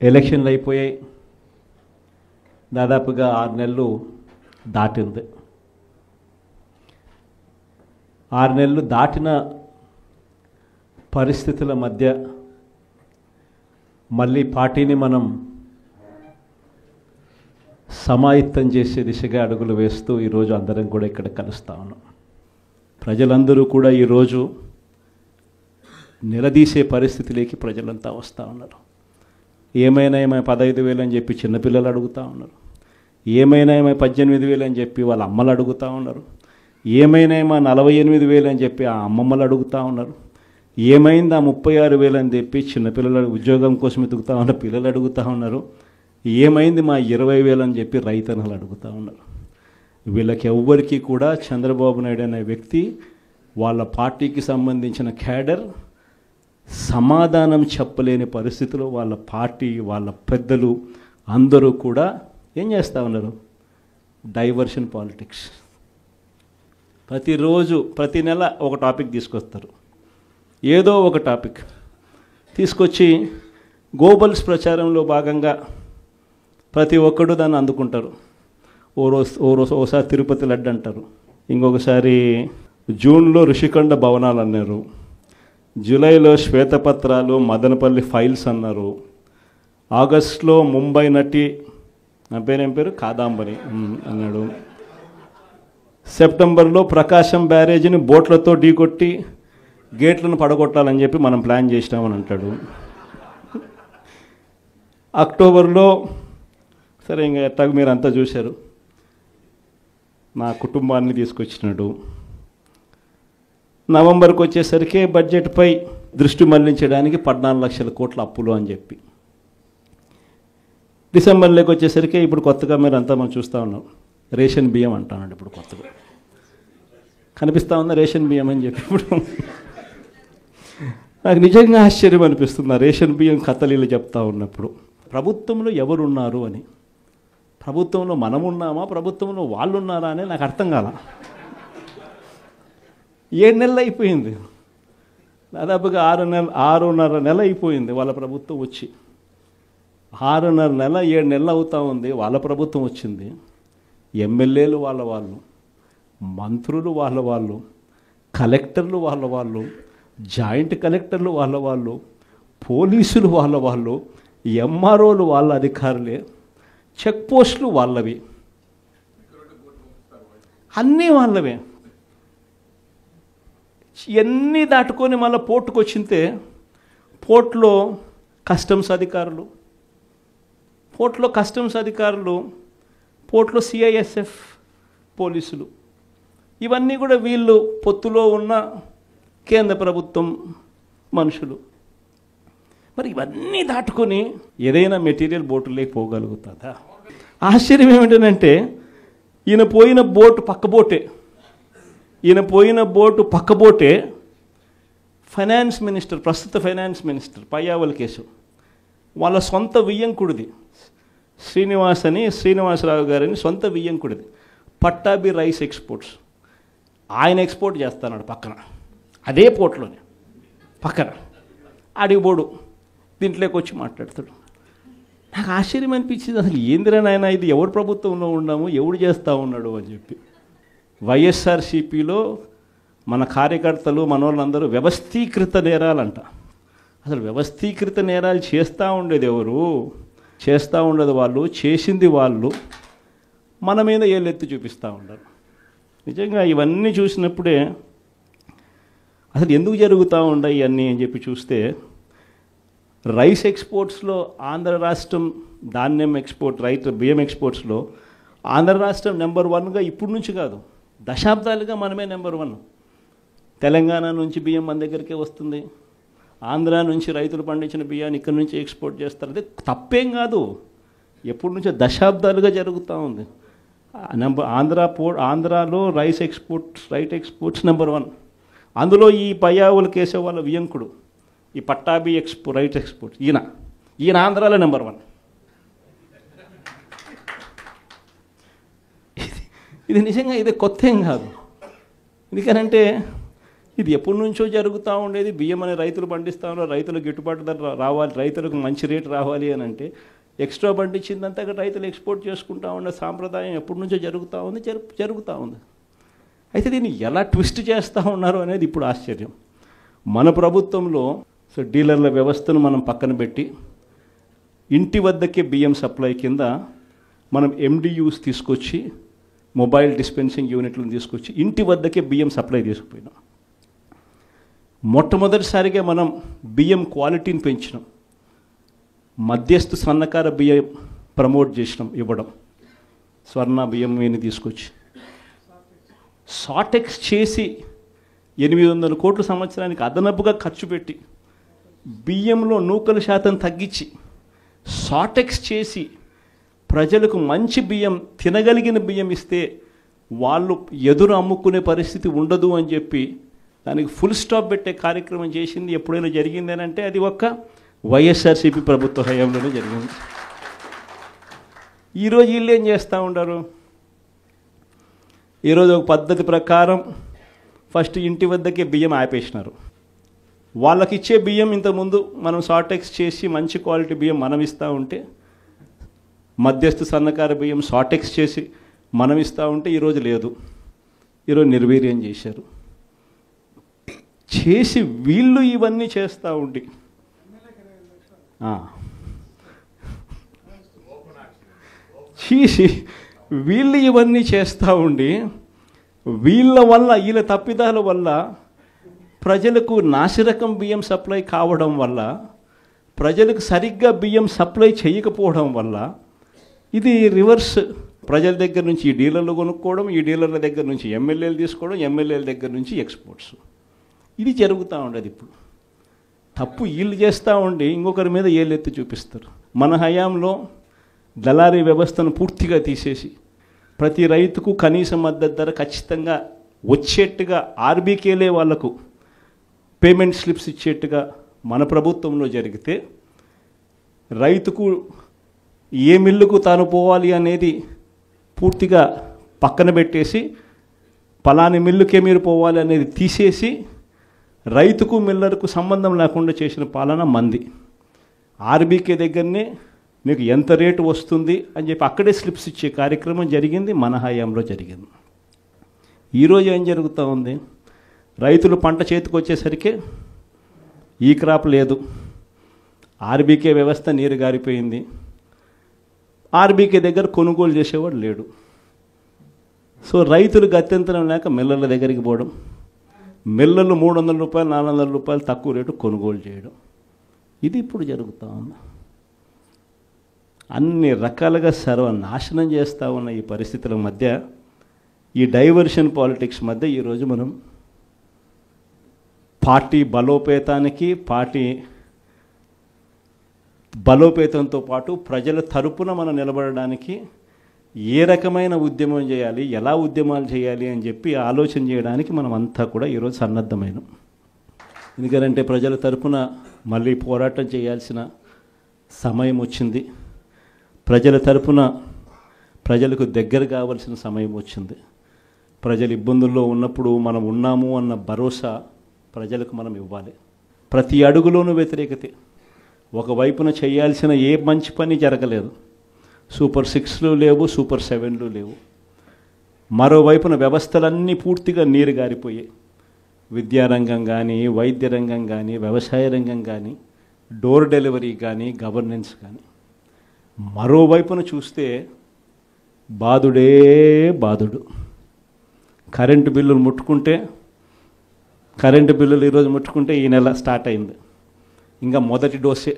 ఎలక్షన్లు అయిపోయాయి. దాదాపుగా 6 నెలలు దాటింది. 6 నెలలు దాటిన పరిస్థితుల మధ్య మళ్ళీ పార్టీని మనం సమాయత్తం చేసే దిశగా అడుగులు వేస్తూ ఈరోజు అందరం కూడా ఇక్కడ కలుస్తూ ఉన్నాం. ప్రజలందరూ కూడా ఈరోజు నిలదీసే పరిస్థితిలోకి ప్రజలంతా వస్తూ ఉన్నారు. ఏమైనా 15,000 అని చెప్పి చిన్నపిల్లలు అడుగుతూ ఉన్నారు. ఏమైనా 18,000 అని చెప్పి వాళ్ళ అమ్మలు అడుగుతూ ఉన్నారు. ఏమైనా 48,000 అని చెప్పి ఆ అమ్మమ్మలు అడుగుతూ ఉన్నారు. ఏమైంది 36,000 అని చెప్పి చిన్నపిల్లలు ఉద్యోగం కోసం ఎదుగుతూ ఉన్న పిల్లలు అడుగుతూ ఉన్నారు. ఏమైంది 20,000 అని చెప్పి రైతన్నలు అడుగుతూ ఉన్నారు. వీళ్ళకి ఎవ్వరికీ కూడా చంద్రబాబు నాయుడు అనే వ్యక్తి, వాళ్ళ పార్టీకి సంబంధించిన క్యాడర్ సమాధానం చెప్పలేని పరిస్థితిలో వాళ్ళ పార్టీ, వాళ్ళ పెద్దలు అందరూ కూడా ఏం చేస్తూ ఉన్నారు? Diversion politics. ప్రతిరోజు ప్రతి నెల ఒక టాపిక్ తీసుకొస్తారు. ఏదో ఒక టాపిక్ తీసుకొచ్చి గోబల్స్ ప్రచారంలో భాగంగా ప్రతి ఒక్కడు దాన్ని అందుకుంటారు. ఓసారి తిరుపతి లడ్డు అంటారు, ఇంకొకసారి జూన్లో ఋషికొండ భవనాలు అన్నారు, జూలైలో శ్వేతపత్రాలు మదనపల్లి ఫైల్స్ అన్నారు, ఆగస్టులో ముంబై నటి నా పేరేం పేరు కాదాంబరి అన్నాడు, సెప్టెంబర్లో ప్రకాశం బ్యారేజీని బోట్లతో ఢీకొట్టి గేట్లను పడగొట్టాలని చెప్పి మనం ప్లాన్ చేసినామని అంటాడు. అక్టోబర్లో సరే ఇంకా ఎట్టాగ మీరు అంతా చూశారు, నా కుటుంబాన్ని తీసుకొచ్చినాడు. నవంబర్కి వచ్చేసరికి బడ్జెట్పై దృష్టి మళ్లించడానికి 14 లక్షల కోట్ల అప్పులు అని చెప్పి, డిసెంబర్లోకి వచ్చేసరికి ఇప్పుడు కొత్తగా మీరు అంతా మనం చూస్తూ ఉన్నాం, రేషన్ బియ్యం అంటున్నాడు. ఇప్పుడు కొత్తగా కనిపిస్తూ ఉందా రేషన్ బియ్యం అని చెప్పి. ఇప్పుడు నాకు నిజంగా ఆశ్చర్యం అనిపిస్తుంది ఆ రేషన్ బియ్యం కథలీలు చెప్తా ఉన్నప్పుడు. ప్రభుత్వంలో ఎవరున్నారు అని, ప్రభుత్వంలో మనమున్నామా, ప్రభుత్వంలో వాళ్ళు ఉన్నారా అని నాకు అర్థం కాల. 7 నెలలు అయిపోయింది, దాదాపుగా 6.5 నెల అయిపోయింది వాళ్ళ ప్రభుత్వం వచ్చి. 6.5 నెల 7 నెలలు అవుతూ ఉంది వాళ్ళ ప్రభుత్వం వచ్చింది. ఎమ్మెల్యేలు వాళ్ళు, మంత్రులు వాళ్ళు, కలెక్టర్లు వాళ్ళు, జాయింట్ కలెక్టర్లు వాళ్ళు, పోలీసులు వాళ్ళు, ఎంఆర్ఓలు వాళ్ళ అధికారులే, చెక్ పోస్టులు వాళ్ళవి, అన్నీ వాళ్ళవే. ఇవన్నీ దాటుకొని మళ్ళీ పోర్టుకు వచ్చింతే పోర్టులో కస్టమ్స్ అధికారులు, పోర్టులో సిఐఎస్ఎఫ్ పోలీసులు, ఇవన్నీ కూడా వీళ్ళు పొత్తులో ఉన్న కేంద్ర ప్రభుత్వం మనుషులు. మరి ఇవన్నీ దాటుకొని ఏదైనా మెటీరియల్ బోటులోకి పోగలుగుతుందా? ఆశ్చర్యం ఏమిటంటే ఈయన పోయిన బోటు పక్కబోటే ఫైనాన్స్ మినిస్టర్, ప్రస్తుత ఫైనాన్స్ మినిస్టర్ పయ్యావుల కేసు వాళ్ళ సొంత వియ్యంకుడిది, శ్రీనివాసరావు గారిని సొంత వియ్యంకుడిది, పట్టాభి రైస్ ఎక్స్పోర్ట్స్. ఆయన ఎక్స్పోర్ట్ చేస్తున్నాడు పక్కన, అదే పోర్ట్లోనే పక్కన. అడిగిపోడు దీంట్లోకి వచ్చి మాట్లాడతాడు. నాకు ఆశ్చర్యం అనిపించింది, అసలు ఏందిరా నాయన ఇది, ఎవరు ప్రభుత్వంలో ఉన్నాము, ఎవడు చేస్తూ ఉన్నాడు అని చెప్పి. వైఎస్ఆర్సీపీలో మన కార్యకర్తలు మనోళ్ళందరూ వ్యవస్థీకృత నేరాలంట. అసలు వ్యవస్థీకృత నేరాలు చేస్తూ ఉండేది ఎవరు? చేస్తూ ఉండదు వాళ్ళు, చేసింది వాళ్ళు. మన మీద ఏళ్ళెత్తి చూపిస్తూ ఉండరు. నిజంగా ఇవన్నీ చూసినప్పుడే అసలు ఎందుకు జరుగుతూ ఉన్నాయి ఇవన్నీ అని చెప్పి చూస్తే, రైస్ ఎక్స్పోర్ట్స్లో ఆంధ్ర రాష్ట్రం, ధాన్యం ఎక్స్పోర్ట్, బియ్యం ఎక్స్పోర్ట్స్లో ఆంధ్ర రాష్ట్రం నెంబర్ 1గా ఇప్పుడు నుంచి కాదు, దశాబ్దాలుగా మనమే నెంబర్ 1. తెలంగాణ నుంచి బియ్యం మన దగ్గరికే వస్తుంది, ఆంధ్ర నుంచి రైతులు పండించిన బియ్యాన్ని ఇక్కడి నుంచి ఎక్స్పోర్ట్ చేస్తారు. అదే తప్పేం కాదు, ఎప్పటి నుంచో దశాబ్దాలుగా జరుగుతూ ఉంది. ఆంధ్రాలో రైట్ ఎక్స్పోర్ట్స్ నెంబర్ 1. అందులో ఈ పయ్యావుల కేసే వాళ్ళ వియంకుడు, ఈ పట్టాభి రైట్ ఎక్స్పోర్ట్స్, ఈయన ఆంధ్రాలో నెంబర్ 1. ఇది నిజంగా ఇది కొత్త ఏం కాదు. ఎందుకనంటే ఇది ఎప్పటి నుంచో జరుగుతూ ఉండేది. బియ్యం అనే రైతులు పండిస్తూ ఉన్నారు, రైతులకు గిట్టుబాటు ధర రావాలి, రైతులకు మంచి రేటు రావాలి అని అంటే ఎక్స్ట్రా పండించిందంతా రైతులు ఎక్స్పోర్ట్ చేసుకుంటూ ఉన్న సాంప్రదాయం ఎప్పటి నుంచో జరుగుతూ ఉంది, జరుగుతూ ఉంది. అయితే దీన్ని ఎలా ట్విస్ట్ చేస్తూ ఉన్నారు అనేది ఇప్పుడు ఆశ్చర్యం. మన ప్రభుత్వంలో డీలర్ల వ్యవస్థను మనం పక్కన పెట్టి ఇంటి వద్దకే బియ్యం సప్లై కింద మనం MDUs తీసుకొచ్చి, మొబైల్ డిస్పెన్సింగ్ యూనిట్లను తీసుకొచ్చి ఇంటి వద్దకే బియ్యం సప్లై తీసుకుపోయినాం. మొట్టమొదటిసారిగా మనం బియ్యం క్వాలిటీని పెంచినాం. మధ్యస్థు సన్నకార బియ్యం ప్రమోట్ చేసినాం, ఇవ్వడం. స్వర్ణ బియ్యం ఏని తీసుకొచ్చి సాటెక్స్ చేసి 800 కోట్ల సంవత్సరానికి అదనపుగా ఖర్చు పెట్టి బియ్యంలో నూకల శాతం తగ్గించి సాటెక్స్ చేసి ప్రజలకు మంచి బియ్యం, తినగలిగిన బియ్యం ఇస్తే వాళ్ళు ఎదురు అమ్ముకునే పరిస్థితి ఉండదు అని చెప్పి దానికి ఫుల్ స్టాప్ పెట్టే కార్యక్రమం చేసింది ఎప్పుడైనా జరిగింది అంటే అది ఒక్క వైఎస్ఆర్సీపీ ప్రభుత్వ హయాంలోనే జరిగింది. ఈరోజు వీళ్ళు ఏం చేస్తూ ఉంటారు? ఈరోజు ఒక పద్ధతి ప్రకారం ఫస్ట్ ఇంటి వద్దకే బియ్యం ఆపేసినారు. వాళ్ళకి ఇచ్చే బియ్యం ఇంతకుముందు మనం సాటెక్స్ చేసి మంచి క్వాలిటీ బియ్యం మనం ఇస్తూ ఉంటే, మధ్యస్థు సన్నకార బియ్యం సాటెక్స్ చేసి మనం ఇస్తూ ఉంటే ఈరోజు లేదు. ఈరోజు నిర్వీర్యం చేశారు. చేసి వీళ్ళు ఇవన్నీ చేస్తూ ఉండి చేసి వీళ్ళు ఇవన్నీ చేస్తూ ఉండి వీళ్ళ వల్ల, వీళ్ళ తప్పిదాల వల్ల ప్రజలకు నాసిరకం బియ్యం సప్లై కావడం వల్ల, ప్రజలకు సరిగ్గా బియ్యం సప్లై చేయకపోవడం వల్ల ఇది రివర్స్. ప్రజల దగ్గర నుంచి ఈ డీలర్లు కొనుక్కోవడం, ఈ డీలర్ల దగ్గర నుంచి ఎమ్మెల్యేలు తీసుకోవడం, ఎమ్మెల్యేల దగ్గర నుంచి ఎక్స్పోర్ట్స్. ఇది జరుగుతూ ఉండదు. ఇప్పుడు తప్పు వీళ్ళు చేస్తూ ఉండి ఇంకొకరి మీద ఏళ్ళెత్తి చూపిస్తారు. మన హయాంలో దళారీ వ్యవస్థను పూర్తిగా తీసేసి ప్రతి రైతుకు కనీస మద్దతు ధర ఖచ్చితంగా వచ్చేట్టుగా ఆర్బీకేలే వాళ్లకు పేమెంట్ స్లిప్స్ ఇచ్చేట్టుగా మన ప్రభుత్వంలో జరిగితే, రైతుకు ఏ మిల్లుకు తాను పోవాలి అనేది పూర్తిగా పక్కన పెట్టేసి పలాని మిల్లుకే మీరు పోవాలి అనేది తీసేసి రైతుకు మిల్లర్కు సంబంధం లేకుండా చేసిన పాలన మంది. ఆర్బీకే దగ్గరనే మీకు ఎంత రేటు వస్తుంది అని చెప్పి అక్కడే స్లిప్స్ ఇచ్చే కార్యక్రమం జరిగింది, మన హయాంలో జరిగింది. ఈరోజు ఏం జరుగుతూ ఉంది? రైతులు పంట చేతికి వచ్చేసరికి ఈ క్రాప్ లేదు, ఆర్బీకే వ్యవస్థ నీరు గారిపోయింది, ఆర్బీకే దగ్గర కొనుగోలు చేసేవాడు లేడు. సో రైతులు గత్యంతరం లేక మిల్లర్ల దగ్గరికి పోవడం, మిల్లర్లు 300 రూపాయలు 400 రూపాయలు తక్కువ రేటు కొనుగోలు చేయడం, ఇది ఇప్పుడు జరుగుతూ ఉంది. అన్ని రకాలుగా సర్వనాశనం చేస్తూ ఉన్న ఈ పరిస్థితుల మధ్య, ఈ డైవర్షన్ పాలిటిక్స్ మధ్య ఈరోజు మనం పార్టీ బలోపేతంతో పాటు ప్రజల తరపున మనం నిలబడడానికి ఏ రకమైన ఉద్యమం చేయాలి, ఎలా ఉద్యమాలు చేయాలి అని చెప్పి ఆలోచన చేయడానికి మనం అంతా కూడా ఈరోజు సన్నద్ధమైనాం. ఎందుకంటే ప్రజల తరపున మళ్ళీ పోరాటం చేయాల్సిన సమయం వచ్చింది. ప్రజల తరపున ప్రజలకు దగ్గర కావాల్సిన సమయం వచ్చింది. ప్రజలు ఇబ్బందుల్లో ఉన్నప్పుడు మనం ఉన్నాము అన్న భరోసా ప్రజలకు మనం ఇవ్వాలి. ప్రతి అడుగులోనూ వ్యతిరేకతే. ఒకవైపున చేయాల్సిన ఏ మంచి పని జరగలేదు. సూపర్ 6లు లేవు, సూపర్ 7లు లేవు. మరోవైపున వ్యవస్థలన్నీ పూర్తిగా నీరు గారిపోయాయి. విద్యారంగం కానీ, వైద్య రంగం కానీ, వ్యవసాయ రంగం కానీ, డోర్ డెలివరీ కానీ, గవర్నెన్స్ కానీ. మరోవైపున చూస్తే బాధుడే బాధుడు. కరెంటు బిల్లులు ఈరోజు ముట్టుకుంటే ఈ నెల స్టార్ట్ అయింది. ఇంకా మొదటి డోసే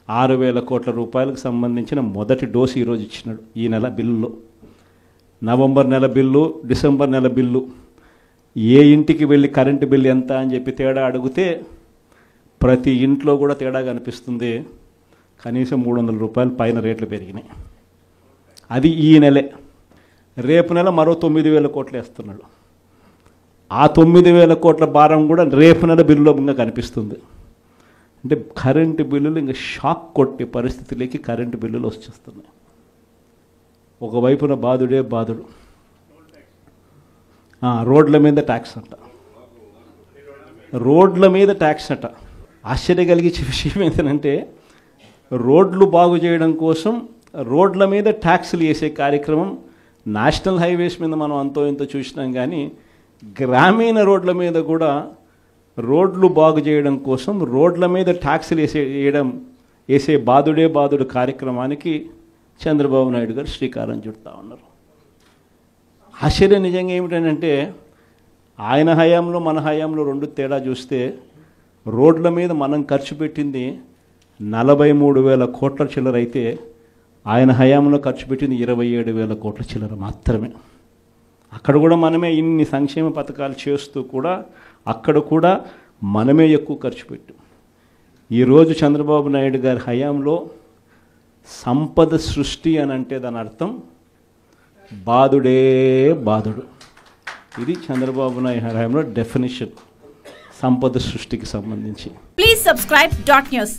6,000 కోట్ల రూపాయలకు సంబంధించిన మొదటి డోసు ఈరోజు ఇచ్చినాడు ఈ నెల బిల్లులో. నవంబర్ నెల బిల్లు, డిసెంబర్ నెల బిల్లు, ఏ ఇంటికి వెళ్ళి కరెంటు బిల్లు ఎంత అని చెప్పి తేడా అడిగితే ప్రతి ఇంట్లో కూడా తేడా కనిపిస్తుంది. కనీసం 300 రూపాయలు పైన రేట్లు పెరిగినాయి. అది ఈ నెలే. రేపు నెల మరో 9,000 కోట్లు వేస్తున్నాడు. ఆ 9,000 కోట్ల భారం కూడా రేపు నెల బిల్లులో ఇంకా కనిపిస్తుంది. అంటే కరెంటు బిల్లులు ఇంకా షాక్ కొట్టే పరిస్థితిలోకి కరెంటు బిల్లులు వచ్చేస్తున్నాయి. ఒకవైపున బాధుడే బాధుడు. రోడ్ల మీద ట్యాక్స్ అంట. రోడ్ల మీద ట్యాక్స్ అట. ఆశ్చర్య కలిగించే విషయం ఏంటంటే రోడ్లు బాగు చేయడం కోసం రోడ్ల మీద ట్యాక్సులు వేసే కార్యక్రమం నేషనల్ హైవేస్ మీద మనం అంతో ఇంతో చూసినాం, కానీ గ్రామీణ రోడ్ల మీద కూడా రోడ్లు బాగు చేయడం కోసం రోడ్ల మీద ట్యాక్సులు వేసే బాదుడు కార్యక్రమానికి చంద్రబాబు నాయుడు గారు శ్రీకారం చుడతా ఉన్నారు. ఆశ్చర్యం నిజంగా ఏమిటంటే ఆయన హయాంలో మన హయాంలో రెండు తేడా చూస్తే రోడ్ల మీద మనం ఖర్చు పెట్టింది 43,000 కోట్ల చిల్లర అయితే ఆయన హయాంలో ఖర్చు పెట్టింది 27,000 కోట్ల చిల్లర మాత్రమే. అక్కడ కూడా మనమే ఇన్ని సంక్షేమ పథకాలు చేస్తూ కూడా అక్కడ కూడా మనమే ఎక్కువ ఖర్చు పెట్టాం. ఈరోజు చంద్రబాబు నాయుడు గారి హయాంలో సంపద సృష్టి అని అంటే దాని అర్థం బాదుడే బాదుడు. ఇది చంద్రబాబు నాయుడు హయాంలో డెఫినిషన్ సంపద సృష్టికి సంబంధించి. Please subscribe dot news.